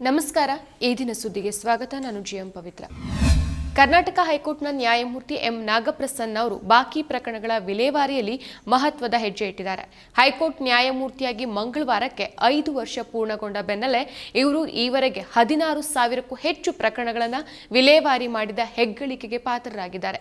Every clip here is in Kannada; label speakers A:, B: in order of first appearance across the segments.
A: ನಮಸ್ಕಾರ ಈ ದಿನ ಸುದ್ದಿಗೆ ಸ್ವಾಗತ ನಾನು ಜಿಎಂ ಪವಿತ್ರ ಕರ್ನಾಟಕ ಹೈಕೋರ್ಟ್ನ ನ್ಯಾಯಮೂರ್ತಿ ಎಂ ನಾಗಪ್ರಸನ್ನ ಅವರು ಬಾಕಿ ಪ್ರಕರಣಗಳ ವಿಲೇವಾರಿಯಲ್ಲಿ ಮಹತ್ವದ ಹೆಜ್ಜೆ ಇಟ್ಟಿದ್ದಾರೆ. ಹೈಕೋರ್ಟ್ ನ್ಯಾಯಮೂರ್ತಿಯಾಗಿ ಮಂಗಳವಾರಕ್ಕೆ 5 ವರ್ಷ ಪೂರ್ಣಗೊಂಡ ಬೆನ್ನಲ್ಲೇ ಇವರು ಈವರೆಗೆ 16,000ಕ್ಕೂ ಹೆಚ್ಚು ಪ್ರಕರಣಗಳನ್ನು ವಿಲೇವಾರಿ ಮಾಡಿದ ಹೆಗ್ಗಳಿಕೆಗೆ ಪಾತ್ರರಾಗಿದ್ದಾರೆ.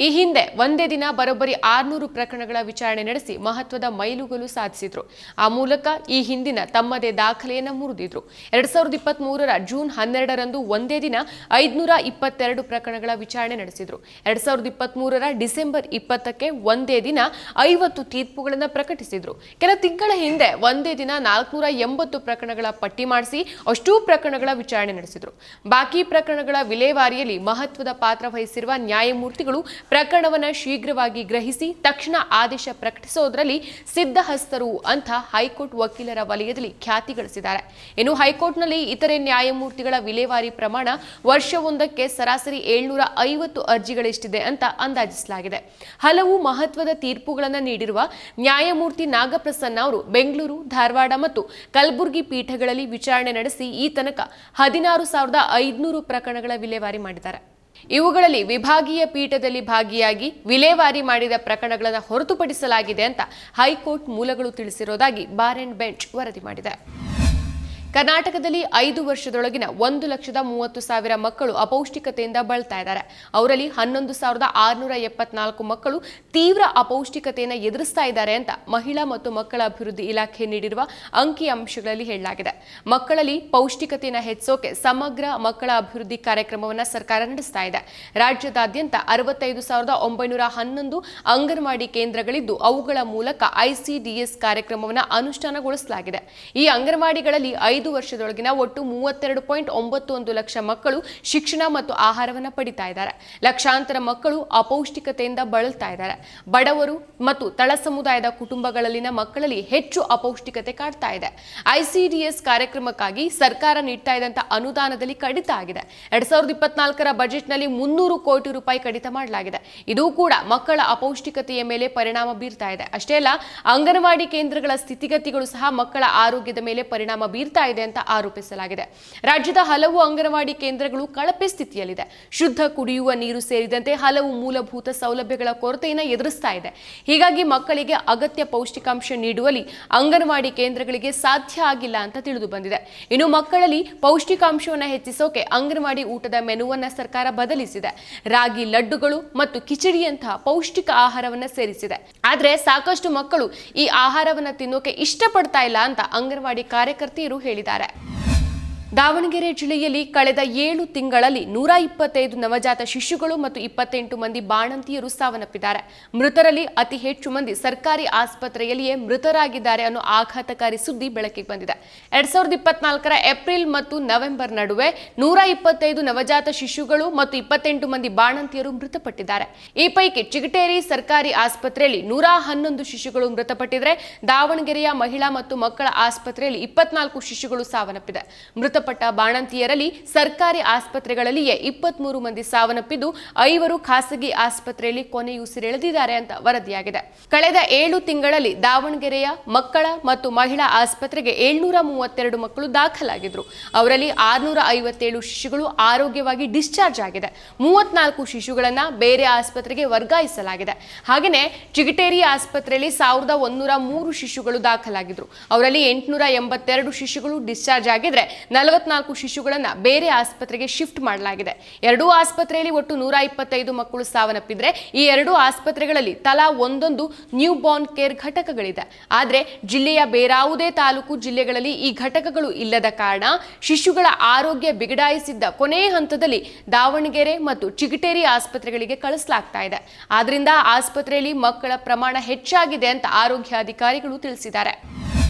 A: ಈ ಹಿಂದೆ ಒಂದೇ ದಿನ ಬರೋಬ್ಬರಿ 600 ಪ್ರಕರಣಗಳ ವಿಚಾರಣೆ ನಡೆಸಿ ಮಹತ್ವದ ಮೈಲುಗಲ್ಲು ಸಾಧಿಸಿದ್ರು. ಆ ಮೂಲಕ ಈ ಹಿಂದಿನ ತಮ್ಮದೇ ದಾಖಲೆಯನ್ನು ಮುರಿದಿದ್ರು. 2023ರ ಜೂನ್ 12ರಂದು ಒಂದೇ ದಿನ 522 ಪ್ರಕರಣಗಳ ವಿಚಾರಣೆ ನಡೆಸಿದ್ರು. 2023ರ ಡಿಸೆಂಬರ್ 20ಕ್ಕೆ ಒಂದೇ ದಿನ 50 ತೀರ್ಪುಗಳನ್ನು ಪ್ರಕಟಿಸಿದ್ರು. ಕೆಲ ತಿಂಗಳ ಹಿಂದೆ ಒಂದೇ ದಿನ 480 ಪ್ರಕರಣಗಳ ಪಟ್ಟಿ ಮಾಡಿಸಿ ಅಷ್ಟೂ ಪ್ರಕರಣಗಳ ವಿಚಾರಣೆ ನಡೆಸಿದ್ರು. ಬಾಕಿ ಪ್ರಕರಣಗಳ ವಿಲೇವಾರಿಯಲ್ಲಿ ಮಹತ್ವದ ಪಾತ್ರ ವಹಿಸಿರುವ ನ್ಯಾಯಮೂರ್ತಿಗಳು ಪ್ರಕರಣವನ್ನು ಶೀಘ್ರವಾಗಿ ಗ್ರಹಿಸಿ ತಕ್ಷಣ ಆದೇಶ ಪ್ರಕಟಿಸೋದ್ರಲ್ಲಿ ಸಿದ್ಧಹಸ್ತರು ಅಂತ ಹೈಕೋರ್ಟ್ ವಕೀಲರ ವಲಯದಲ್ಲಿ ಖ್ಯಾತಿ ಗಳಿಸಿದ್ದಾರೆ. ಇನ್ನು ಹೈಕೋರ್ಟ್ನಲ್ಲಿ ಇತರೆ ನ್ಯಾಯಮೂರ್ತಿಗಳ ವಿಲೇವಾರಿ ಪ್ರಮಾಣ ವರ್ಷವೊಂದಕ್ಕೆ ಸರಾಸರಿ 750 ಅರ್ಜಿಗಳಿಷ್ಟಿದೆ ಅಂತ ಅಂದಾಜಿಸಲಾಗಿದೆ. ಹಲವು ಮಹತ್ವದ ತೀರ್ಪುಗಳನ್ನು ನೀಡಿರುವ ನ್ಯಾಯಮೂರ್ತಿ ನಾಗಪ್ರಸನ್ನ ಅವರು ಬೆಂಗಳೂರು, ಧಾರವಾಡ ಮತ್ತು ಕಲಬುರಗಿ ಪೀಠಗಳಲ್ಲಿ ವಿಚಾರಣೆ ನಡೆಸಿ ಈ ತನಕ 16,500 ಪ್ರಕರಣಗಳ ವಿಲೇವಾರಿ ಮಾಡಿದ್ದಾರೆ. ಇವುಗಳಲ್ಲಿ ವಿಭಾಗೀಯ ಪೀಠದಲ್ಲಿ ಭಾಗಿಯಾಗಿ ವಿಲೇವಾರಿ ಮಾಡಿದ ಪ್ರಕರಣಗಳನ್ನು ಹೊರತುಪಡಿಸಲಾಗಿದೆ ಅಂತ ಹೈಕೋರ್ಟ್ ಮೂಲಗಳು ತಿಳಿಸಿರುವುದಾಗಿ ಬಾರ್ ಅಂಡ್ ಬೆಂಚ್ ವರದಿ ಮಾಡಿದೆ. ಕರ್ನಾಟಕದಲ್ಲಿ 5 ವರ್ಷದೊಳಗಿನ 1,30,000 ಮಕ್ಕಳು ಅಪೌಷ್ಟಿಕತೆಯಿಂದ ಬಳಲ್ತಾ ಇದ್ದಾರೆ. ಅವರಲ್ಲಿ 11,674 ಮಕ್ಕಳು ತೀವ್ರ ಅಪೌಷ್ಟಿಕತೆಯನ್ನು ಎದುರಿಸ್ತಾ ಇದ್ದಾರೆ ಅಂತ ಮಹಿಳಾ ಮತ್ತು ಮಕ್ಕಳ ಅಭಿವೃದ್ಧಿ ಇಲಾಖೆ ನೀಡಿರುವ ಅಂಕಿಅಂಶಗಳಲ್ಲಿ ಹೇಳಲಾಗಿದೆ. ಮಕ್ಕಳಲ್ಲಿ ಪೌಷ್ಟಿಕತೆಯನ್ನು ಹೆಚ್ಚಿಸೋಕೆ ಸಮಗ್ರ ಮಕ್ಕಳ ಅಭಿವೃದ್ಧಿ ಕಾರ್ಯಕ್ರಮವನ್ನು ಸರ್ಕಾರ ನಡೆಸ್ತಾ ಇದೆ. ರಾಜ್ಯದಾದ್ಯಂತ 65,911 ಅಂಗನವಾಡಿ ಕೇಂದ್ರಗಳಿದ್ದು ಅವುಗಳ ಮೂಲಕ ICDS ಕಾರ್ಯಕ್ರಮವನ್ನು ಅನುಷ್ಠಾನಗೊಳಿಸಲಾಗಿದೆ. ಈ ಅಂಗನವಾಡಿಗಳಲ್ಲಿ 5 ವರ್ಷದೊಳಗಿನ ಒಟ್ಟು 32.91 ಲಕ್ಷ ಮಕ್ಕಳು ಶಿಕ್ಷಣ ಮತ್ತು ಆಹಾರವನ್ನು ಪಡಿತಾ ಇದ್ದಾರೆ. ಲಕ್ಷಾಂತರ ಮಕ್ಕಳು ಅಪೌಷ್ಟಿಕತೆಯಿಂದ ಬಳಲ್ತಾ ಇದ್ದಾರೆ. ಬಡವರು ಮತ್ತು ತಳ ಸಮುದಾಯದ ಕುಟುಂಬಗಳಲ್ಲಿನ ಮಕ್ಕಳಲ್ಲಿ ಹೆಚ್ಚು ಅಪೌಷ್ಟಿಕತೆ ಕಾಡ್ತಾ ಇದೆ. ICDS ಕಾರ್ಯಕ್ರಮಕ್ಕಾಗಿ ಸರ್ಕಾರ ನೀಡ್ತಾ ಇದ್ದಂತ ಅನುದಾನದಲ್ಲಿ ಕಡಿತ ಆಗಿದೆ. 2024ರ ಬಜೆಟ್ನಲ್ಲಿ 300 ಕೋಟಿ ರೂಪಾಯಿ ಕಡಿತ ಮಾಡಲಾಗಿದೆ. ಇದು ಕೂಡ ಮಕ್ಕಳ ಅಪೌಷ್ಟಿಕತೆಯ ಮೇಲೆ ಪರಿಣಾಮ ಬೀರ್ತಾ ಇದೆ. ಅಷ್ಟೇ ಅಲ್ಲ, ಅಂಗನವಾಡಿ ಕೇಂದ್ರಗಳ ಸ್ಥಿತಿಗತಿಗಳು ಸಹ ಮಕ್ಕಳ ಆರೋಗ್ಯದ ಮೇಲೆ ಪರಿಣಾಮ ಬೀರ್ತಾ ಇದೆ ಅಂತ ಆರೋಪಿಸಲಾಗಿದೆ. ರಾಜ್ಯದ ಹಲವು ಅಂಗನವಾಡಿ ಕೇಂದ್ರಗಳು ಕಳಪೆ ಸ್ಥಿತಿಯಲ್ಲಿದೆ. ಶುದ್ಧ ಕುಡಿಯುವ ನೀರು ಸೇರಿದಂತೆ ಹಲವು ಮೂಲಭೂತ ಸೌಲಭ್ಯಗಳ ಕೊರತೆಯನ್ನು ಎದುರಿಸ್ತಾ ಇದೆ. ಹೀಗಾಗಿ ಮಕ್ಕಳಿಗೆ ಅಗತ್ಯ ಪೌಷ್ಟಿಕಾಂಶ ನೀಡುವಲ್ಲಿ ಅಂಗನವಾಡಿ ಕೇಂದ್ರಗಳಿಗೆ ಸಾಧ್ಯ ಆಗಿಲ್ಲ ಅಂತ ತಿಳಿದು ಬಂದಿದೆ. ಇನ್ನು ಮಕ್ಕಳಲ್ಲಿ ಪೌಷ್ಟಿಕಾಂಶವನ್ನು ಹೆಚ್ಚಿಸೋಕೆ ಅಂಗನವಾಡಿ ಊಟದ ಮೆನುವನ್ನು ಸರ್ಕಾರ ಬದಲಿಸಿದೆ. ರಾಗಿ ಲಡ್ಡುಗಳು ಮತ್ತು ಕಿಚಡಿಯಂತಹ ಪೌಷ್ಟಿಕ ಆಹಾರವನ್ನು ಸೇರಿಸಿದೆ. ಆದ್ರೆ ಸಾಕಷ್ಟು ಮಕ್ಕಳು ಈ ಆಹಾರವನ್ನು ತಿನ್ನೋಕೆ ಇಷ್ಟಪಡ್ತಾ ಇಲ್ಲ ಅಂತ ಅಂಗನವಾಡಿ ಕಾರ್ಯಕರ್ತೆಯರು ಹೇಳಿದ್ದಾರೆ. ದಾವಣಗೆರೆ ಜಿಲ್ಲೆಯಲ್ಲಿ ಕಳೆದ 7 ತಿಂಗಳಲ್ಲಿ 125 ನವಜಾತ ಶಿಶುಗಳು ಮತ್ತು 28 ಮಂದಿ ಬಾಣಂತಿಯರು ಸಾವನ್ನಪ್ಪಿದ್ದಾರೆ. ಮೃತರಲ್ಲಿ ಅತಿ ಹೆಚ್ಚು ಮಂದಿ ಸರ್ಕಾರಿ ಆಸ್ಪತ್ರೆಯಲ್ಲಿಯೇ ಮೃತರಾಗಿದ್ದಾರೆ ಅನ್ನೋ ಆಘಾತಕಾರಿ ಸುದ್ದಿ ಬೆಳಕಿಗೆ ಬಂದಿದೆ. 2024ರ ಏಪ್ರಿಲ್ ಮತ್ತು ನವೆಂಬರ್ ನಡುವೆ 125 ನವಜಾತ ಶಿಶುಗಳು ಮತ್ತು 28 ಮಂದಿ ಬಾಣಂತಿಯರು ಮೃತಪಟ್ಟಿದ್ದಾರೆ. ಈ ಪೈಕಿ ಚಿಗಟೇರಿ ಸರ್ಕಾರಿ ಆಸ್ಪತ್ರೆಯಲ್ಲಿ 111 ಶಿಶುಗಳು ಮೃತಪಟ್ಟಿದ್ರೆ ದಾವಣಗೆರೆಯ ಮಹಿಳಾ ಮತ್ತು ಮಕ್ಕಳ ಆಸ್ಪತ್ರೆಯಲ್ಲಿ 24 ಶಿಶುಗಳು ಸಾವನ್ನಪ್ಪಿದೆ. ಮೃತಪಟ್ಟ ಬಾಣಂತಿಯರಲ್ಲಿ ಸರ್ಕಾರಿ ಆಸ್ಪತ್ರೆಗಳಲ್ಲಿಯೇ 23 ಮಂದಿ ಸಾವನ್ನಪ್ಪಿದ್ದು 5 ಖಾಸಗಿ ಆಸ್ಪತ್ರೆಯಲ್ಲಿ ಕೊನೆಯುಸಿರೆಳೆದಿದ್ದಾರೆ ಅಂತ ವರದಿಯಾಗಿದೆ. ಕಳೆದ 7 ತಿಂಗಳಲ್ಲಿ ದಾವಣಗೆರೆಯ ಮಕ್ಕಳ ಮತ್ತು ಮಹಿಳಾ ಆಸ್ಪತ್ರೆಗೆ 732 ಮಕ್ಕಳು ದಾಖಲಾಗಿದ್ರು. ಅವರಲ್ಲಿ 657 ಶಿಶುಗಳು ಆರೋಗ್ಯವಾಗಿ ಡಿಸ್ಚಾರ್ಜ್ ಆಗಿದೆ. 34 ಶಿಶುಗಳನ್ನ ಬೇರೆ ಆಸ್ಪತ್ರೆಗೆ ವರ್ಗಾಯಿಸಲಾಗಿದೆ. ಹಾಗೆಯೇ ಚಿಗಟೇರಿ ಆಸ್ಪತ್ರೆಯಲ್ಲಿ 1103 ಶಿಶುಗಳು ದಾಖಲಾಗಿದ್ರು. ಅವರಲ್ಲಿ 882 ಶಿಶುಗಳು ಡಿಸ್ಚಾರ್ಜ್ ಆಗಿದ್ರೆ 44 ಶಿಶುಗಳನ್ನ ಬೇರೆ ಆಸ್ಪತ್ರೆಗೆ ಶಿಫ್ಟ್ ಮಾಡಲಾಗಿದೆ. 2 ಆಸ್ಪತ್ರೆಯಲ್ಲಿ ಒಟ್ಟು 125 ಮಕ್ಕಳು ಸಾವನ್ನಪ್ಪಿದ್ರೆ ಈ 2 ಆಸ್ಪತ್ರೆಗಳಲ್ಲಿ ತಲಾ ಒಂದೊಂದು ನ್ಯೂ ಬಾರ್ನ್ ಕೇರ್ ಘಟಕಗಳಿದೆ. ಆದ್ರೆ ಜಿಲ್ಲೆಯ ಬೇರಾವುದೇ ತಾಲೂಕು ಜಿಲ್ಲೆಗಳಲ್ಲಿ ಈ ಘಟಕಗಳು ಇಲ್ಲದ ಕಾರಣ ಶಿಶುಗಳ ಆರೋಗ್ಯ ಬಿಗಡಾಯಿಸಿದ್ದ ಕೊನೆ ಹಂತದಲ್ಲಿ ದಾವಣಗೆರೆ ಮತ್ತು ಚಿಗಟೇರಿ ಆಸ್ಪತ್ರೆಗಳಿಗೆ ಕಳಿಸಲಾಗ್ತಾ ಇದೆ. ಆದ್ರಿಂದ ಆಸ್ಪತ್ರೆಯಲ್ಲಿ ಮಕ್ಕಳ ಪ್ರಮಾಣ ಹೆಚ್ಚಾಗಿದೆ ಅಂತ ಆರೋಗ್ಯಾಧಿಕಾರಿಗಳು ತಿಳಿಸಿದ್ದಾರೆ.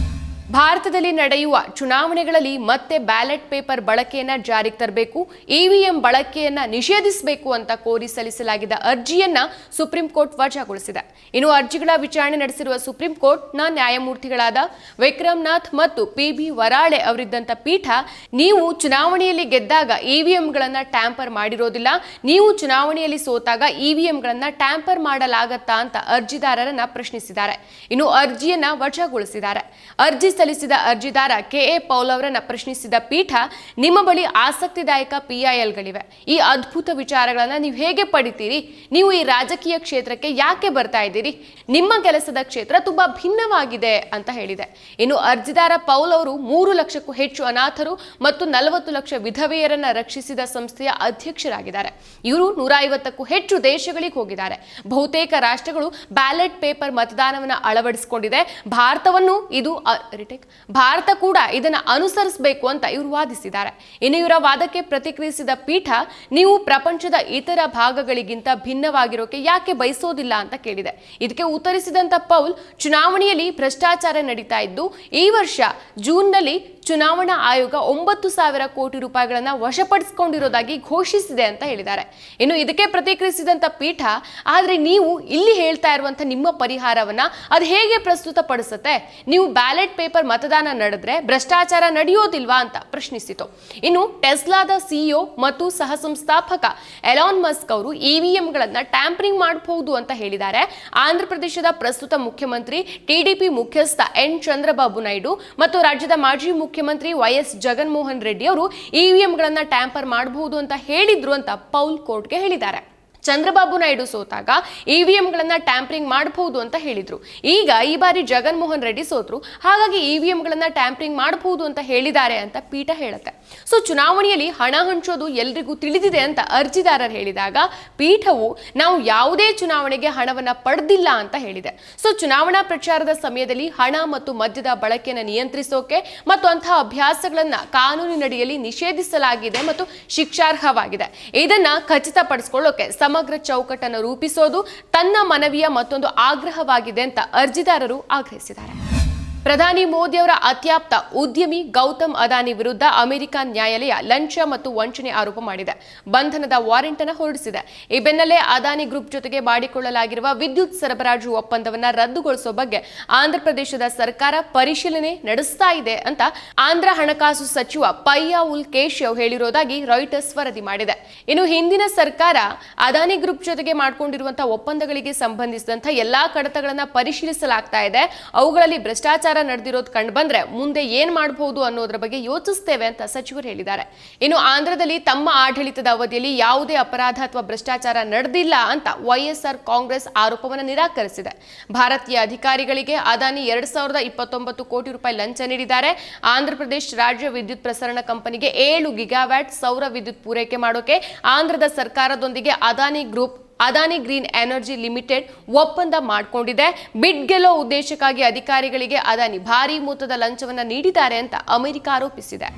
A: ಭಾರತದಲ್ಲಿ ನಡೆಯುವ ಚುನಾವಣೆಗಳಲ್ಲಿ ಮತ್ತೆ ಬ್ಯಾಲೆಟ್ ಪೇಪರ್ ಬಳಕೆಯನ್ನ ಜಾರಿಗೆ ತರಬೇಕು, EVM ಬಳಕೆಯನ್ನ ನಿಷೇಧಿಸಬೇಕು ಅಂತ ಕೋರಿ ಸಲ್ಲಿಸಲಾಗಿದ್ದ ಅರ್ಜಿಯನ್ನ ಸುಪ್ರೀಂ ಕೋರ್ಟ್ ವಜಾಗೊಳಿಸಿದೆ. ಇನ್ನು ಅರ್ಜಿಗಳ ವಿಚಾರಣೆ ನಡೆಸಿರುವ ಸುಪ್ರೀಂ ಕೋರ್ಟ್ನ ನ್ಯಾಯಮೂರ್ತಿಗಳಾದ ವಿಕ್ರಮ್ನಾಥ್ ಮತ್ತು PB ವರಾಳೆ ಅವರಿದ್ದಂತ ಪೀಠ, ನೀವು ಚುನಾವಣೆಯಲ್ಲಿ ಗೆದ್ದಾಗ EVMಗಳನ್ನ ಟ್ಯಾಂಪರ್ ಮಾಡಿರೋದಿಲ್ಲ, ನೀವು ಚುನಾವಣೆಯಲ್ಲಿ ಸೋತಾಗ EVMಗಳನ್ನ ಟ್ಯಾಂಪರ್ ಮಾಡಲಾಗತ್ತಾ ಅಂತ ಅರ್ಜಿದಾರರನ್ನ ಪ್ರಶ್ನಿಸಿದ್ದಾರೆ. ಇನ್ನು ಅರ್ಜಿಯನ್ನ ವಜಾಗೊಳಿಸಿದ್ದಾರೆ. ಅರ್ಜಿ ಸಲ್ಲಿಸಿದ ಅರ್ಜಿದಾರ ಕೆಎ ಪೌಲ್ ಅವರನ್ನ ಪ್ರಶ್ನಿಸಿದ ಪೀಠ, ನಿಮ್ಮ ಬಳಿ ಆಸಕ್ತಿದಾಯಕ ಪಿಐಎಲ್ಗಳಿವೆ. ಈ ಅದ್ಭುತ ವಿಚಾರಗಳನ್ನ ನೀವು ಹೇಗೆ ಪಡಿತೀರಿ? ನೀವು ಈ ರಾಜಕೀಯ ಕ್ಷೇತ್ರಕ್ಕೆ ಯಾಕೆ ಬರ್ತಾ ಇದ್ದೀರಿ? ನಿಮ್ಮ ಕೆಲಸದ ಕ್ಷೇತ್ರ ತುಂಬಾ ಭಿನ್ನವಾಗಿದೆ ಅಂತ ಹೇಳಿದೆ. ಇನ್ನು ಅರ್ಜಿದಾರ ಪೌಲ್ ಅವರು 3 ಲಕ್ಷಕ್ಕೂ ಹೆಚ್ಚು ಅನಾಥರು ಮತ್ತು 40 ಲಕ್ಷ ವಿಧವೆಯರನ್ನ ರಕ್ಷಿಸಿದ ಸಂಸ್ಥೆಯ ಅಧ್ಯಕ್ಷರಾಗಿದ್ದಾರೆ. ಇವರು 150ಕ್ಕೂ ಹೆಚ್ಚು ದೇಶಗಳಿಗೆ ಹೋಗಿದ್ದಾರೆ. ಬಹುತೇಕ ರಾಷ್ಟ್ರಗಳು ಬ್ಯಾಲೆಟ್ ಪೇಪರ್ ಮತದಾನವನ್ನು ಅಳವಡಿಸಿಕೊಂಡಿದೆ. ಭಾರತ ಕೂಡ ಇದನ್ನ ಅನುಸರಿಸಬೇಕು ಅಂತ ಇವರು ವಾದಿಸಿದ್ದಾರೆ. ಇನ್ನು ಇವರ ವಾದಕ್ಕೆ ಪ್ರತಿಕ್ರಿಯಿಸಿದ ಪೀಠ, ನೀವು ಪ್ರಪಂಚದ ಇತರ ಭಾಗಗಳಿಗಿಂತ ಭಿನ್ನವಾಗಿರೋಕೆ ಯಾಕೆ ಬಯಸೋದಿಲ್ಲ ಅಂತ ಕೇಳಿದೆ. ಇದಕ್ಕೆ ಉತ್ತರಿಸಿದಂತ ಪೌಲ್, ಚುನಾವಣೆಯಲ್ಲಿ ಭ್ರಷ್ಟಾಚಾರ ನಡೀತಾ ಇದ್ದು ಈ ವರ್ಷ ಜೂನ್ನಲ್ಲಿ ಚುನಾವಣಾ ಆಯೋಗ 9,000 ಕೋಟಿ ರೂಪಾಯಿಗಳನ್ನ ವಶಪಡಿಸಿಕೊಂಡಿರೋದಾಗಿ ಘೋಷಿಸಿದೆ ಅಂತ ಹೇಳಿದ್ದಾರೆ. ಇನ್ನು ಇದಕ್ಕೆ ಪ್ರತಿಕ್ರಿಯಿಸಿದಂತ ಪೀಠ, ಆದ್ರೆ ನೀವು ಇಲ್ಲಿ ಹೇಳ್ತಾ ಇರುವಂತ ನಿಮ್ಮ ಪರಿಹಾರವನ್ನ ಅದು ಹೇಗೆ ಪ್ರಸ್ತುತಪಡಿಸುತ್ತೆ? ನೀವು ಬ್ಯಾಲೆಟ್ ಪೇಪರ್ ಮತದಾನ ನಡೆದ್ರೆ ಭ್ರಷ್ಟಾಚಾರ ನಡೆಯೋದಿಲ್ವಾ ಅಂತ ಪ್ರಶ್ನಿಸಿತು. ಇನ್ನು ಟೆಸ್ಲಾದ ಸಿಇಒ ಮತ್ತು ಸಹ ಸಂಸ್ಥಾಪಕ ಎಲಾನ್ ಮಸ್ಕ್ ಅವರು ಇವಿಎಂಗಳನ್ನ ಟ್ಯಾಂಪರಿಂಗ್ ಮಾಡಬಹುದು ಅಂತ ಹೇಳಿದ್ದಾರೆ. ಆಂಧ್ರ ಪ್ರದೇಶದ ಪ್ರಸ್ತುತ ಮುಖ್ಯಮಂತ್ರಿ ಟಿಡಿಪಿ ಮುಖ್ಯಸ್ಥ ಎನ್ ಚಂದ್ರಬಾಬು ನಾಯ್ಡು ಮತ್ತು ರಾಜ್ಯದ ಮಾಜಿ ಮುಖ್ಯಮಂತ್ರಿ ವೈಎಸ್ ಜಗನ್ಮೋಹನ್ ರೆಡ್ಡಿ ಅವರು ಇವಿಎಂಗಳನ್ನ ಟ್ಯಾಂಪರ್ ಮಾಡಬಹುದು ಅಂತ ಹೇಳಿದ್ರು ಅಂತ ಪೌಲ್ ಕೋರ್ಟ್ಗೆ ಹೇಳಿದ್ದಾರೆ. ಚಂದ್ರಬಾಬು ನಾಯ್ಡು ಸೋತಾಗ ಇವಿಎಂಗಳನ್ನ ಟ್ಯಾಂಪರಿಂಗ್ ಮಾಡಬಹುದು ಅಂತ ಹೇಳಿದ್ರು. ಈಗ ಈ ಬಾರಿ ಜಗನ್ಮೋಹನ್ ರೆಡ್ಡಿ ಸೋತ್ರು, ಹಾಗಾಗಿ ಇವಿಎಂಗಳನ್ನ ಟ್ಯಾಂಪರಿಂಗ್ ಮಾಡಬಹುದು ಅಂತ ಹೇಳಿದ್ದಾರೆ ಅಂತ ಪೀಠ ಹೇಳುತ್ತೆ. ಸೊ ಚುನಾವಣೆಯಲ್ಲಿ ಹಣ ಹಂಚೋದು ಎಲ್ರಿಗೂ ತಿಳಿದಿದೆ ಅಂತ ಅರ್ಜಿದಾರರು ಹೇಳಿದಾಗ ಪೀಠವು, ನಾವು ಯಾವುದೇ ಚುನಾವಣೆಗೆ ಹಣವನ್ನ ಪಡೆದಿಲ್ಲ ಅಂತ ಹೇಳಿದೆ. ಸೊ ಚುನಾವಣಾ ಪ್ರಚಾರದ ಸಮಯದಲ್ಲಿ ಹಣ ಮತ್ತು ಮದ್ಯದ ಬಳಕೆಯನ್ನು ನಿಯಂತ್ರಿಸೋಕೆ ಮತ್ತು ಅಂತಹ ಅಭ್ಯಾಸಗಳನ್ನ ಕಾನೂನಿನಡಿಯಲ್ಲಿ ನಿಷೇಧಿಸಲಾಗಿದೆ ಮತ್ತು ಶಿಕ್ಷಾರ್ಹವಾಗಿದೆ. ಇದನ್ನ ಖಚಿತಪಡಿಸಿಕೊಳ್ಳೋಕೆ ಸಮಗ್ರ ಚೌಕಟ್ಟನ್ನು ರೂಪಿಸೋದು ತನ್ನ ಮನವಿಯ ಮತ್ತೊಂದು ಆಗ್ರಹವಾಗಿದೆ ಅಂತ ಅರ್ಜಿದಾರರು ಆಗ್ರಹಿಸಿದ್ದಾರೆ. ಪ್ರಧಾನಿ ಮೋದಿ ಅವರ ಅತ್ಯಾಪ್ತ ಉದ್ಯಮಿ ಗೌತಮ್ ಅದಾನಿ ವಿರುದ್ಧ ಅಮೆರಿಕ ನ್ಯಾಯಾಲಯ ಲಂಚ ಮತ್ತು ವಂಚನೆ ಆರೋಪ ಮಾಡಿದೆ. ಬಂಧನದ ವಾರೆಂಟ್ ಅನ್ನು ಹೊರಡಿಸಿದೆ. ಈ ಬೆನ್ನಲ್ಲೇ ಅದಾನಿ ಗ್ರೂಪ್ ಜೊತೆಗೆ ಮಾಡಿಕೊಳ್ಳಲಾಗಿರುವ ವಿದ್ಯುತ್ ಸರಬರಾಜು ಒಪ್ಪಂದವನ್ನ ರದ್ದುಗೊಳಿಸುವ ಬಗ್ಗೆ ಆಂಧ್ರಪ್ರದೇಶದ ಸರ್ಕಾರ ಪರಿಶೀಲನೆ ನಡೆಸ್ತಾ ಇದೆ ಅಂತ ಆಂಧ್ರ ಹಣಕಾಸು ಸಚಿವ ಪಯ್ಯಾವುಲ್ ಕೇಶವ್ ಹೇಳಿರೋದಾಗಿ ರಾಯ್ಟರ್ಸ್ ವರದಿ ಮಾಡಿದೆ. ಇನ್ನು ಹಿಂದಿನ ಸರ್ಕಾರ ಅದಾನಿ ಗ್ರೂಪ್ ಜೊತೆಗೆ ಮಾಡಿಕೊಂಡಿರುವಂತಹ ಒಪ್ಪಂದಗಳಿಗೆ ಸಂಬಂಧಿಸಿದಂತಹ ಎಲ್ಲಾ ಕಡತಗಳನ್ನ ಪರಿಶೀಲಿಸಲಾಗ್ತಾ ಇದೆ. ಅವುಗಳಲ್ಲಿ ಭ್ರಷ್ಟಾಚಾರ ನಡೆದಿರೋದು ಕಂಡು ಬಂದ್ರೆ ಮುಂದೆ ಏನ್ ಮಾಡಬಹುದು ಅನ್ನೋದ್ರ ಬಗ್ಗೆ ಯೋಚಿಸ್ತೇವೆ ಅಂತ ಸಚಿವರು ಹೇಳಿದ್ದಾರೆ. ಇನ್ನು ಆಂಧ್ರದಲ್ಲಿ ತಮ್ಮ ಆಡಳಿತದ ಅವಧಿಯಲ್ಲಿ ಯಾವುದೇ ಅಪರಾಧ ಅಥವಾ ಭ್ರಷ್ಟಾಚಾರ ನಡೆದಿಲ್ಲ ಅಂತ ವೈಎಸ್ಆರ್ ಕಾಂಗ್ರೆಸ್ ಆರೋಪವನ್ನು ನಿರಾಕರಿಸಿದೆ. ಭಾರತೀಯ ಅಧಿಕಾರಿಗಳಿಗೆ ಅದಾನಿ 2029 ಕೋಟಿ ರೂಪಾಯಿ ಲಂಚ ನೀಡಿದ್ದಾರೆ. ಆಂಧ್ರಪ್ರದೇಶ ರಾಜ್ಯ ವಿದ್ಯುತ್ ಪ್ರಸರಣ ಕಂಪನಿಗೆ 7 ಗಿಗಾವ್ಯಾಟ್ ಸೌರ ವಿದ್ಯುತ್ ಪೂರೈಕೆ ಮಾಡೋಕೆ ಆಂಧ್ರದ ಸರ್ಕಾರದೊಂದಿಗೆ ಅದಾನಿ ಗ್ರೀನ್ ಎನರ್ಜಿ ಲಿಮಿಟೆಡ್ ಒಪ್ಪಂದ ಮಾಡಿಕೊಂಡಿದೆ. ಬಿಡ್ ಗೆಲ್ಲೋ ಉದ್ದೇಶಕ್ಕಾಗಿ ಅಧಿಕಾರಿಗಳಿಗೆ ಅದಾನಿ ಭಾರೀ ಮೊತ್ತದ ಲಂಚವನ್ನ ನೀಡಿದ್ದಾರೆ ಅಂತ ಅಮೆರಿಕ ಆರೋಪಿಸಿದೆ.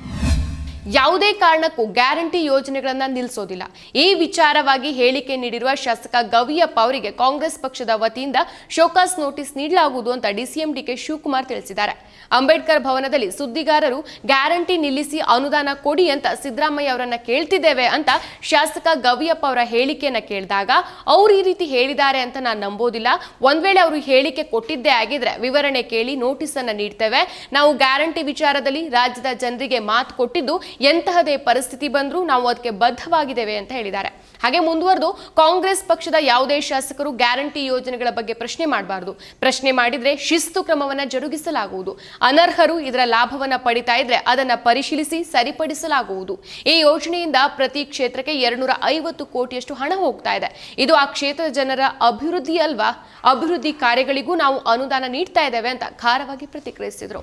A: ಯಾವುದೇ ಕಾರಣಕ್ಕೂ ಗ್ಯಾರಂಟಿ ಯೋಜನೆಗಳನ್ನ ನಿಲ್ಲಿಸೋದಿಲ್ಲ. ಈ ವಿಚಾರವಾಗಿ ಹೇಳಿಕೆ ನೀಡಿರುವ ಶಾಸಕ ಗವಿಯಪ್ಪ ಅವರಿಗೆ ಕಾಂಗ್ರೆಸ್ ಪಕ್ಷದ ವತಿಯಿಂದ ಶೋಕಾಸ್ ನೋಟಿಸ್ ನೀಡಲಾಗುವುದು ಅಂತ ಡಿಸಿಎಂ ಡಿಕೆ ಶಿವಕುಮಾರ್ ತಿಳಿಸಿದ್ದಾರೆ. ಅಂಬೇಡ್ಕರ್ ಭವನದಲ್ಲಿ ಸುದ್ದಿಗಾರರು ಗ್ಯಾರಂಟಿ ನಿಲ್ಲಿಸಿ ಅನುದಾನ ಕೊಡಿ ಅಂತ ಸಿದ್ದರಾಮಯ್ಯ ಅವರನ್ನ ಕೇಳ್ತಿದ್ದೇವೆ ಅಂತ ಶಾಸಕ ಗವಿಯಪ್ಪ ಅವರ ಹೇಳಿಕೆಯನ್ನ ಕೇಳಿದಾಗ, ಅವ್ರು ಈ ರೀತಿ ಹೇಳಿದ್ದಾರೆ ಅಂತ ನಾನು ನಂಬೋದಿಲ್ಲ. ಒಂದ್ ವೇಳೆ ಅವರು ಹೇಳಿಕೆ ಕೊಟ್ಟಿದ್ದೇ ಆಗಿದ್ರೆ ವಿವರಣೆ ಕೇಳಿ ನೋಟಿಸ್ ಅನ್ನ ನೀಡ್ತೇವೆ. ನಾವು ಗ್ಯಾರಂಟಿ ವಿಚಾರದಲ್ಲಿ ರಾಜ್ಯದ ಜನರಿಗೆ ಮಾತು ಕೊಟ್ಟಿದ್ದು ಎಂತಹದೇ ಪರಿಸ್ಥಿತಿ ಬಂದರೂ ನಾವು ಅದಕ್ಕೆ ಬದ್ಧವಾಗಿದ್ದೇವೆ ಅಂತ ಹೇಳಿದ್ದಾರೆ. ಹಾಗೆ ಮುಂದುವರೆದು, ಕಾಂಗ್ರೆಸ್ ಪಕ್ಷದ ಯಾವುದೇ ಶಾಸಕರು ಗ್ಯಾರಂಟಿ ಯೋಜನೆಗಳ ಬಗ್ಗೆ ಪ್ರಶ್ನೆ ಮಾಡಬಾರದು. ಪ್ರಶ್ನೆ ಮಾಡಿದ್ರೆ ಶಿಸ್ತು ಕ್ರಮವನ್ನ ಜರುಗಿಸಲಾಗುವುದು. ಅನರ್ಹರು ಇದರ ಲಾಭವನ್ನ ಪಡಿತಾ ಇದ್ರೆ ಅದನ್ನ ಪರಿಶೀಲಿಸಿ ಸರಿಪಡಿಸಲಾಗುವುದು. ಈ ಯೋಜನೆಯಿಂದ ಪ್ರತಿ ಕ್ಷೇತ್ರಕ್ಕೆ 250 ಕೋಟಿಯಷ್ಟು ಹಣ ಹೋಗ್ತಾ ಇದೆ. ಇದು ಆ ಕ್ಷೇತ್ರದ ಜನರ ಅಭಿವೃದ್ಧಿ ಅಲ್ವಾ? ಅಭಿವೃದ್ಧಿ ಕಾರ್ಯಗಳಿಗೂ ನಾವು ಅನುದಾನ ನೀಡ್ತಾ ಇದ್ದೇವೆ ಅಂತ ಖಾರವಾಗಿ ಪ್ರತಿಕ್ರಿಯಿಸಿದರು.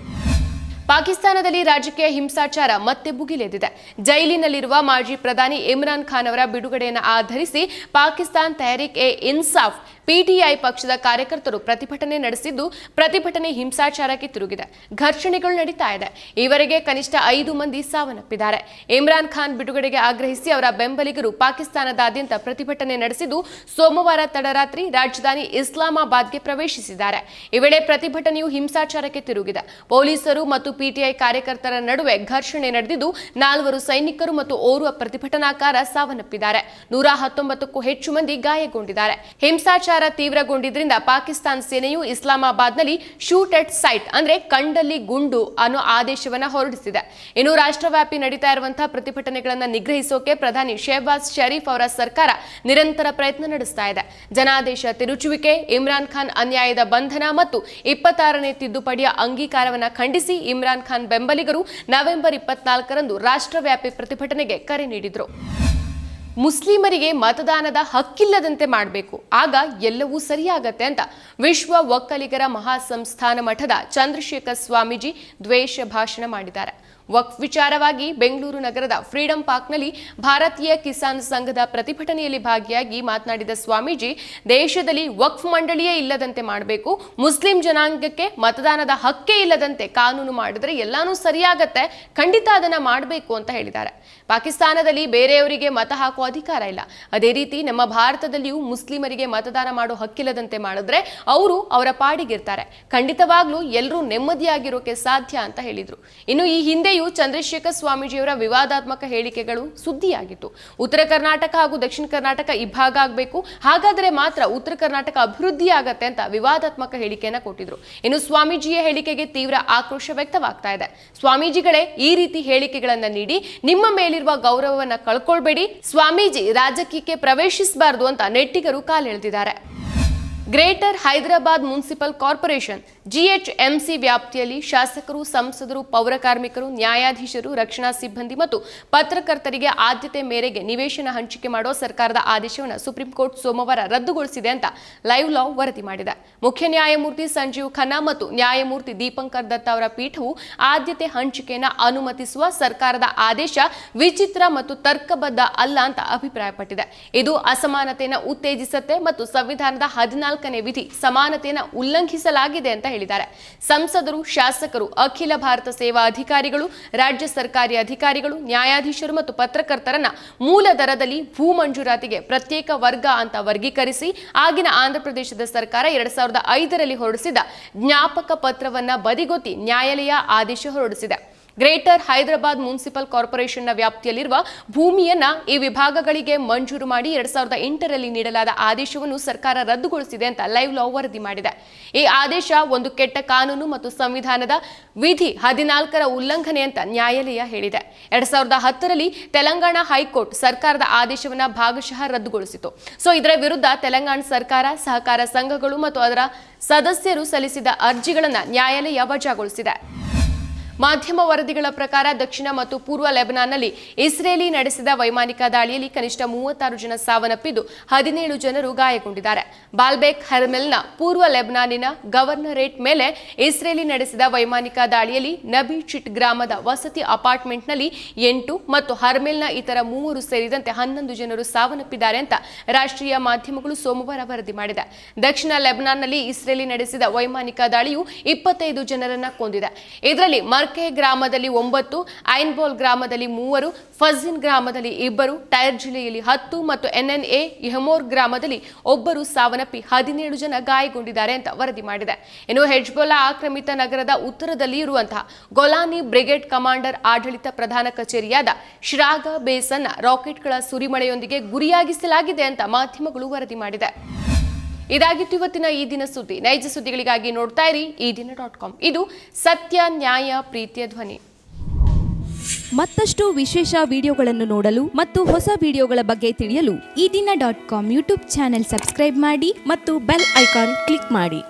A: ಪಾಕಿಸ್ತಾನದಲ್ಲಿ ರಾಜಕೀಯ ಹಿಂಸಾಚಾರ ಮತ್ತೆ ಭುಗಿಲೆದ್ದಿದೆ. ಜೈಲಿನಲ್ಲಿರುವ ಮಾಜಿ ಪ್ರಧಾನಿ ಇಮ್ರಾನ್ ಖಾನ್ ಅವರ ಬಿಡುಗಡೆಯನ್ನು ಆಧರಿಸಿ ಪಾಕಿಸ್ತಾನ್ ತೆಹರೀಕ್ ಎ ಇನ್ಸಾಫ್ ಪಿಟಿಐ ಪಕ್ಷದ ಕಾರ್ಯಕರ್ತರು ಪ್ರತಿಭಟನೆ ನಡೆಸಿದ್ದು, ಪ್ರತಿಭಟನೆ ಹಿಂಸಾಚಾರಕ್ಕೆ ತಿರುಗಿದೆ. ಘರ್ಷಣೆಗಳು ನಡೀತಾ ಇದೆ. ಈವರೆಗೆ ಕನಿಷ್ಠ 5 ಮಂದಿ ಸಾವನ್ನಪ್ಪಿದ್ದಾರೆ. ಇಮ್ರಾನ್ ಖಾನ್ ಬಿಡುಗಡೆಗೆ ಆಗ್ರಹಿಸಿ ಅವರ ಬೆಂಬಲಿಗರು ಪಾಕಿಸ್ತಾನದಾದ್ಯಂತ ಪ್ರತಿಭಟನೆ ನಡೆಸಿದ್ದು, ಸೋಮವಾರ ತಡರಾತ್ರಿ ರಾಜಧಾನಿ ಇಸ್ಲಾಮಾಬಾದ್ಗೆ ಪ್ರವೇಶಿಸಿದ್ದಾರೆ. ಈ ವೇಳೆ ಪ್ರತಿಭಟನೆಯು ಹಿಂಸಾಚಾರಕ್ಕೆ ತಿರುಗಿದೆ. ಪೊಲೀಸರು ಮತ್ತು ಪಿಟಿಐ ಕಾರ್ಯಕರ್ತರ ನಡುವೆ ಘರ್ಷಣೆ ನಡೆದಿದ್ದು, 4 ಸೈನಿಕರು ಮತ್ತು ಓರ್ವ ಪ್ರತಿಭಟನಾಕಾರ ಸಾವನ್ನಪ್ಪಿದ್ದಾರೆ. 119ಕ್ಕೂ ಹೆಚ್ಚು ಮಂದಿ ಗಾಯಗೊಂಡಿದ್ದಾರೆ. ಹಿಂಸಾಚಾರ ಗೋಳೀಬಾರ ತೀವ್ರಗೊಂಡಿದ್ರಿಂದ ಪಾಕಿಸ್ತಾನ ಸೇನೆಯು ಇಸ್ಲಾಮಾಬಾದ್ನಲ್ಲಿ ಶೂಟ್ ಎಟ್ ಸೈಟ್ ಅಂದ್ರೆ ಕಂಡಲ್ಲಿ ಗುಂಡು ಅನ್ನೋ ಆದೇಶವನ್ನ ಹೊರಡಿಸಿದೆ. ಇನ್ನು ರಾಷ್ಟ್ರವ್ಯಾಪಿ ನಡೀತಾ ಇರುವಂತಹ ಪ್ರತಿಭಟನೆಗಳನ್ನು ನಿಗ್ರಹಿಸೋಕೆ ಪ್ರಧಾನಿ ಶೆಹಬಾಜ್ ಶರೀಫ್ ಅವರ ಸರ್ಕಾರ ನಿರಂತರ ಪ್ರಯತ್ನ ನಡೆಸ್ತಾ ಇದೆ. ಜನಾದೇಶ ತಿರುಚುವಿಕೆ, ಇಮ್ರಾನ್ ಖಾನ್ ಅನ್ಯಾಯದ ಬಂಧನ ಮತ್ತು 26ನೇ ತಿದ್ದುಪಡಿಯ ಅಂಗೀಕಾರವನ್ನು ಖಂಡಿಸಿ ಇಮ್ರಾನ್ ಖಾನ್ ಬೆಂಬಲಿಗರು ನವೆಂಬರ್ 24ರಂದು ರಾಷ್ಟ್ರವ್ಯಾಪಿ ಪ್ರತಿಭಟನೆಗೆ ಕರೆ ನೀಡಿದರು. ಮುಸ್ಲಿಮರಿಗೆ ಮತದಾನದ ಹಕ್ಕಿಲ್ಲದಂತೆ ಮಾಡಬೇಕು, ಆಗ ಎಲ್ಲವೂ ಸರಿಯಾಗತ್ತೆ ಅಂತ ವಿಶ್ವ ಒಕ್ಕಲಿಗರ ಮಹಾಸಂಸ್ಥಾನ ಮಠದ ಚಂದ್ರಶೇಖರ್ ಸ್ವಾಮೀಜಿ ದ್ವೇಷ ಭಾಷಣ ಮಾಡಿದ್ದಾರೆ. ವಕ್ಫ್ ವಿಚಾರವಾಗಿ ಬೆಂಗಳೂರು ನಗರದ ಫ್ರೀಡಂ ಪಾರ್ಕ್ನಲ್ಲಿ ಭಾರತೀಯ ಕಿಸಾನ್ ಸಂಘದ ಪ್ರತಿಭಟನೆಯಲ್ಲಿ ಭಾಗಿಯಾಗಿ ಮಾತನಾಡಿದ ಸ್ವಾಮೀಜಿ, ದೇಶದಲ್ಲಿ ವಕ್ಫ್ ಮಂಡಳಿಯೇ ಇಲ್ಲದಂತೆ ಮಾಡಬೇಕು, ಮುಸ್ಲಿಂ ಜನಾಂಗಕ್ಕೆ ಮತದಾನದ ಹಕ್ಕೇ ಇಲ್ಲದಂತೆ ಕಾನೂನು ಮಾಡಿದ್ರೆ ಎಲ್ಲಾನು ಸರಿಯಾಗತ್ತೆ, ಖಂಡಿತ ಅದನ್ನ ಮಾಡಬೇಕು ಅಂತ ಹೇಳಿದ್ದಾರೆ. ಪಾಕಿಸ್ತಾನದಲ್ಲಿ ಬೇರೆಯವರಿಗೆ ಮತ ಹಾಕುವ ಅಧಿಕಾರ ಇಲ್ಲ, ಅದೇ ರೀತಿ ನಮ್ಮ ಭಾರತದಲ್ಲಿಯೂ ಮುಸ್ಲಿಮರಿಗೆ ಮತದಾನ ಮಾಡೋ ಹಕ್ಕಿಲ್ಲದಂತೆ ಮಾಡಿದ್ರೆ ಅವರು ಅವರ ಪಾಡಿಗಿರ್ತಾರೆ, ಖಂಡಿತವಾಗ್ಲೂ ಎಲ್ಲರೂ ನೆಮ್ಮದಿಯಾಗಿರೋಕೆ ಸಾಧ್ಯ ಅಂತ ಹೇಳಿದ್ರು. ಇನ್ನು ಈ ಹಿಂದೆಯೂ ಚಂದ್ರಶೇಖರ್ ಸ್ವಾಮೀಜಿಯವರ ವಿವಾದಾತ್ಮಕ ಹೇಳಿಕೆಗಳು ಸುದ್ದಿಯಾಗಿತ್ತು. ಉತ್ತರ ಕರ್ನಾಟಕ ಹಾಗೂ ದಕ್ಷಿಣ ಕರ್ನಾಟಕ ಇಬ್ಬಾಗ ಆಗಬೇಕು, ಹಾಗಾದರೆ ಮಾತ್ರ ಉತ್ತರ ಕರ್ನಾಟಕ ಅಭಿವೃದ್ಧಿ ಆಗತ್ತೆ ಅಂತ ವಿವಾದಾತ್ಮಕ ಹೇಳಿಕೆಯನ್ನ ಕೊಟ್ಟಿದ್ರು. ಇನ್ನು ಸ್ವಾಮೀಜಿಯ ಹೇಳಿಕೆಗೆ ತೀವ್ರ ಆಕ್ರೋಶ ವ್ಯಕ್ತವಾಗ್ತಾ ಇದೆ. ಸ್ವಾಮೀಜಿಗಳೇ ಈ ರೀತಿ ಹೇಳಿಕೆಗಳನ್ನ ನೀಡಿ ನಿಮ್ಮ ಮೇಲಿರುವ ಗೌರವವನ್ನ ಕಳ್ಕೊಳ್ಬೇಡಿ, ಸ್ವಾಮೀಜಿ ರಾಜಕೀಯಕ್ಕೆ ಪ್ರವೇಶಿಸಬಾರದು ಅಂತ ನೆಟ್ಟಿಗರು ಕಾಲೆಳೆದಿದ್ದಾರೆ. Greater Hyderabad municipal corporation GHMC ವ್ಯಾಪ್ತಿಯಲ್ಲಿ ಶಾಸಕರು, ಸಂಸದರು, ಪೌರ ಕಾರ್ಮಿಕರು, ನ್ಯಾಯಾಧೀಶರು, ರಕ್ಷಣಾ ಸಿಬ್ಬಂದಿ ಮತ್ತು ಪತ್ರಕರ್ತರಿಗೆ ಆದ್ಯತೆ ಮೇರೆಗೆ ನಿವೇಶನ ಹಂಚಿಕೆ ಮಾಡುವ ಸರ್ಕಾರದ ಆದೇಶವನ್ನು ಸುಪ್ರೀಂ ಕೋರ್ಟ್ ಸೋಮವಾರ ರದ್ದುಗೊಳಿಸಿದೆ ಅಂತ ಲೈವ್ ಲಾ ವರದಿ ಮಾಡಿದೆ. ಮುಖ್ಯ ನ್ಯಾಯಮೂರ್ತಿ ಸಂಜೀವ್ ಖನ್ನಾ ಮತ್ತು ನ್ಯಾಯಮೂರ್ತಿ ದೀಪಂಕರ್ ದತ್ತಾ ಅವರ ಪೀಠವು ಆದ್ಯತೆ ಹಂಚಿಕೆಯನ್ನು ಅನುಮತಿಸುವ ಸರ್ಕಾರದ ಆದೇಶ ವಿಚಿತ್ರ ಮತ್ತು ತರ್ಕಬದ್ಧ ಅಲ್ಲ ಅಂತ ಅಭಿಪ್ರಾಯಪಟ್ಟಿದೆ. ಇದು ಅಸಮಾನತೆಯನ್ನು ಉತ್ತೇಜಿಸುತ್ತೆ ಮತ್ತು ಸಂವಿಧಾನದ 14ನೇ ವಿಧಿ ಸಮಾನತೆಯನ್ನು ಉಲ್ಲಂಘಿಸಲಾಗಿದೆ ಅಂತ ಹೇಳಿದ್ದಾರೆ. ಸಂಸದರು, ಶಾಸಕರು, ಅಖಿಲ ಭಾರತ ಸೇವಾ ಅಧಿಕಾರಿಗಳು, ರಾಜ್ಯ ಸರ್ಕಾರಿ ಅಧಿಕಾರಿಗಳು, ನ್ಯಾಯಾಧೀಶರು ಮತ್ತು ಪತ್ರಕರ್ತರನ್ನ ಮೂಲ ದರದಲ್ಲಿ ಭೂ ಮಂಜೂರಾತಿಗೆ ಪ್ರತ್ಯೇಕ ವರ್ಗ ಅಂತ ವರ್ಗೀಕರಿಸಿ ಆಗಿನ ಆಂಧ್ರಪ್ರದೇಶದ ಸರ್ಕಾರ 2005ರಲ್ಲಿ ಹೊರಡಿಸಿದ ಜ್ಞಾಪಕ ಪತ್ರವನ್ನ ಬದಿಗೊತ್ತಿ ನ್ಯಾಯಾಲಯ ಆದೇಶ ಹೊರಡಿಸಿದೆ. ಗ್ರೇಟರ್ ಹೈದರಾಬಾದ್ ಮುನ್ಸಿಪಲ್ ಕಾರ್ಪೊರೇಷನ್ನ ವ್ಯಾಪ್ತಿಯಲ್ಲಿರುವ ಭೂಮಿಯನ್ನ ಈ ವಿಭಾಗಗಳಿಗೆ ಮಂಜೂರು ಮಾಡಿ 2008ರಲ್ಲಿ ನೀಡಲಾದ ಆದೇಶವನ್ನು ಸರ್ಕಾರ ರದ್ದುಗೊಳಿಸಿದೆ ಅಂತ ಲೈವ್ ಲಾ ವರದಿ ಮಾಡಿದೆ. ಈ ಆದೇಶ ಒಂದು ಕೆಟ್ಟ ಕಾನೂನು ಮತ್ತು ಸಂವಿಧಾನದ ವಿಧಿ 14ರ ಉಲ್ಲಂಘನೆ ಅಂತ ನ್ಯಾಯಾಲಯ ಹೇಳಿದೆ. 2010ರಲ್ಲಿ ತೆಲಂಗಾಣ ಹೈಕೋರ್ಟ್ ಸರ್ಕಾರದ ಆದೇಶವನ್ನ ಭಾಗಶಃ ರದ್ದುಗೊಳಿಸಿತು. ಇದರ ವಿರುದ್ಧ ತೆಲಂಗಾಣ ಸರ್ಕಾರ, ಸಹಕಾರ ಸಂಘಗಳು ಮತ್ತು ಅದರ ಸದಸ್ಯರು ಸಲ್ಲಿಸಿದ ಅರ್ಜಿಗಳನ್ನು ನ್ಯಾಯಾಲಯ ವಜಾಗೊಳಿಸಿದೆ. ಮಾಧ್ಯಮ ವರದಿಗಳ ಪ್ರಕಾರ ದಕ್ಷಿಣ ಮತ್ತು ಪೂರ್ವ ಲೆಬನಾನ್ನಲ್ಲಿ ಇಸ್ರೇಲಿ ನಡೆಸಿದ ವೈಮಾನಿಕ ದಾಳಿಯಲ್ಲಿ ಕನಿಷ್ಠ 36 ಜನ ಸಾವನ್ನಪ್ಪಿದ್ದು 17 ಜನರು ಗಾಯಗೊಂಡಿದ್ದಾರೆ. ಬಾಲ್ಬೇಕ್ ಹರ್ಮೆಲ್ನ ಪೂರ್ವ ಲೆಬನಾನಿನ ಗವರ್ನರೇಟ್ ಮೇಲೆ ಇಸ್ರೇಲಿ ನಡೆಸಿದ ವೈಮಾನಿಕ ದಾಳಿಯಲ್ಲಿ ನಬಿ ಚಿಟ್ ಗ್ರಾಮದ ವಸತಿ ಅಪಾರ್ಟ್ಮೆಂಟ್ನಲ್ಲಿ 8 ಮತ್ತು ಹರ್ಮೆಲ್ನ ಇತರ 3 ಸೇರಿದಂತೆ 11 ಜನರು ಸಾವನ್ನಪ್ಪಿದ್ದಾರೆ ಅಂತ ರಾಷ್ಟ್ರೀಯ ಮಾಧ್ಯಮಗಳು ಸೋಮವಾರ ವರದಿ ಮಾಡಿದೆ. ದಕ್ಷಿಣ ಲೆಬನಾನ್ನಲ್ಲಿ ಇಸ್ರೇಲಿ ನಡೆಸಿದ ವೈಮಾನಿಕ ದಾಳಿಯು 25 ಜನರನ್ನ ಕೊಂದಿದೆ. ಇದರಲ್ಲಿ ಮರ್ಕೆ ಗ್ರಾಮದಲ್ಲಿ 9, ಐನ್ಬೋಲ್ ಗ್ರಾಮದಲ್ಲಿ 3, ಫಜಿನ್ ಗ್ರಾಮದಲ್ಲಿ 2, ಟೈರ್ ಜಿಲ್ಲೆಯಲ್ಲಿ 10 ಮತ್ತು ಎನ್ಎನ್ಎ ಯಹಮೋರ್ ಗ್ರಾಮದಲ್ಲಿ 1 ಸಾವನ್ನಪ್ಪಿ 17 ಜನ ಗಾಯಗೊಂಡಿದ್ದಾರೆ ಅಂತ ವರದಿ ಮಾಡಿದೆ. ಇನ್ನು ಹೆಜ್ಬೊಲ್ಲಾ ಆಕ್ರಮಿತ ನಗರದ ಉತ್ತರದಲ್ಲಿ ಇರುವಂತಹ ಗೊಲಾನಿ ಬ್ರಿಗೇಡ್ ಕಮಾಂಡರ್ ಆಡಳಿತ ಪ್ರಧಾನ ಕಚೇರಿಯಾದ ಶ್ರಾಗಾ ಬೇಸ್ ಅನ್ನ ರಾಕೆಟ್ಗಳ ಸುರಿಮಳೆಯೊಂದಿಗೆ ಗುರಿಯಾಗಿಸಲಾಗಿದೆ ಅಂತ ಮಾಧ್ಯಮಗಳು ವರದಿ ಮಾಡಿದೆ. ಇದಾಗಿತ್ತು ಇವತ್ತಿನ ಈ ದಿನ ಸುದ್ದಿ. ನೈಜ ಸುದ್ದಿಗಳಿಗಾಗಿ ನೋಡ್ತಾ ಇರಿ ಈದಿನ.com. ಇದು ಸತ್ಯ, ನ್ಯಾಯ, ಪ್ರೀತಿಯ ಧ್ವನಿ.
B: ಮತ್ತಷ್ಟು ವಿಶೇಷ ವಿಡಿಯೋಗಳನ್ನು ನೋಡಲು ಮತ್ತು ಹೊಸ ವಿಡಿಯೋಗಳ ಬಗ್ಗೆ ತಿಳಿಯಲು
C: ಈದಿನ.com ಯೂಟ್ಯೂಬ್ ಚಾನೆಲ್ ಸಬ್ಸ್ಕ್ರೈಬ್ ಮಾಡಿ
B: ಮತ್ತು ಬೆಲ್ ಐಕಾನ್ ಕ್ಲಿಕ್ ಮಾಡಿ.